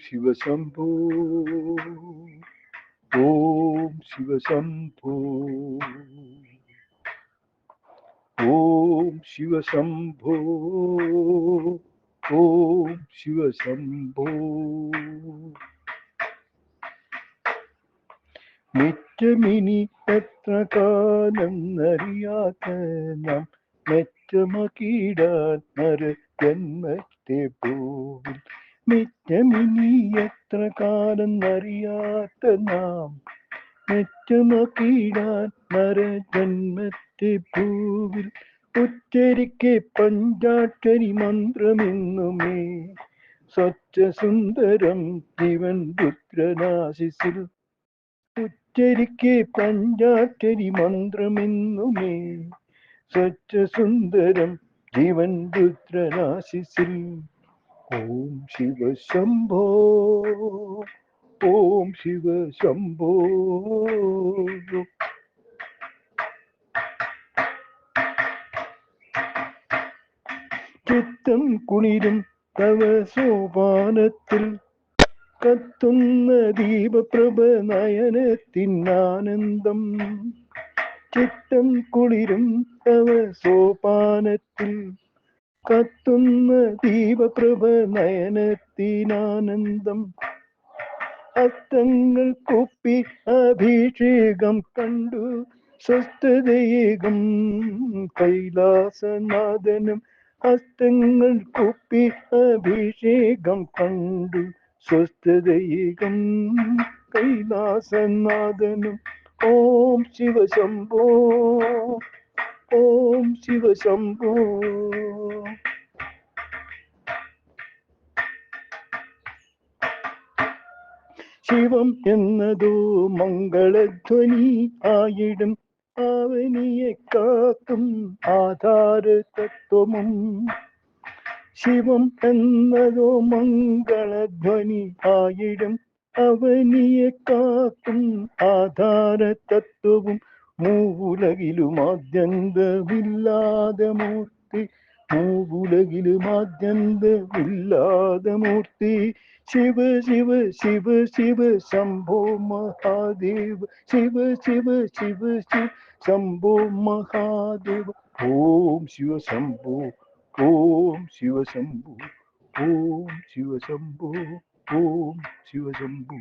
ശിവശംഭോ ഓം ശിവശംഭോ ഓം ശിവശംഭോ ഓം ശിവശംഭോ മിറ്റമിനി എത്ര കാലം അറിയാത്ത നാം മെച്ചമകീടാൻ നര ജന്മത്തെ പോവിൽ മിറ്റമിനി എത്ര കാലം അറിയാത്ത നാം മെച്ചമകീടാൻ നര ജന്മത്തെ പൂവിൽ ഉച്ചരിക്കെ പഞ്ചാക്ഷരി മന്ത്രമെന്നുമേ സ്വച്ഛസുന്ദരം ജീവൻ രുദ്രനാശിസിൽ ഉച്ചരിക്കെ പഞ്ചാക്ഷരി മന്ത്രമെന്നുമേ സ്വച്ഛസുന്ദരം ജീവൻ രുദ്രനാശിസിൽ ഓം ശിവശംഭോ ഓം ശിവശംഭോ ചിത്തം കുളിരും തവ സോപാനത്തിൽ കത്തുന്ന ദീപപ്രഭ നയനത്തിനാനന്ദം ചിത്തം കുളിരും തവ സോപാനത്തിൽ കത്തുന്ന ദീപപ്രഭ നയനത്തിനാനന്ദം അത്തങ്ങൾ കുപ്പി അഭിഷേകം കണ്ടു സ്വസ്ഥതയേകം കൈലാസനാഥനും ഹസ്തങ്ങൾ കുപ്പി അഭിഷേകം കണ്ടു സ്വസ്ഥതയേകം കൈലാസനാഥനും ഓം ശിവശംഭോ ഓം ശിവശംഭോ ശിവം എന്നതോ മംഗളധ്വനി ആയിടും അവനിയെ കാക്കും ആധാര തത്വമും ശിവം എന്നതോ മംഗളധ്വനി ആയിടും അവനിയെ കാക്കും ആധാര തത്വവും മൂവുലകിലും ആദ്യന്തമില്ലാതെ മൂർത്തി മൂവുലകിലും ആദ്യന്തമില്ലാതെ മൂർത്തി ശിവ ശിവ ശിവ ശിവ ശംഭോ മഹാദേവ ശിവ ശിവ ശിവ ശിവ ശംഭോ മഹാദേവ ഓം ശിവശംഭോ ഓം ശിവശംഭോ ഓം ശിവശംഭോ ഓം ശിവശംഭോ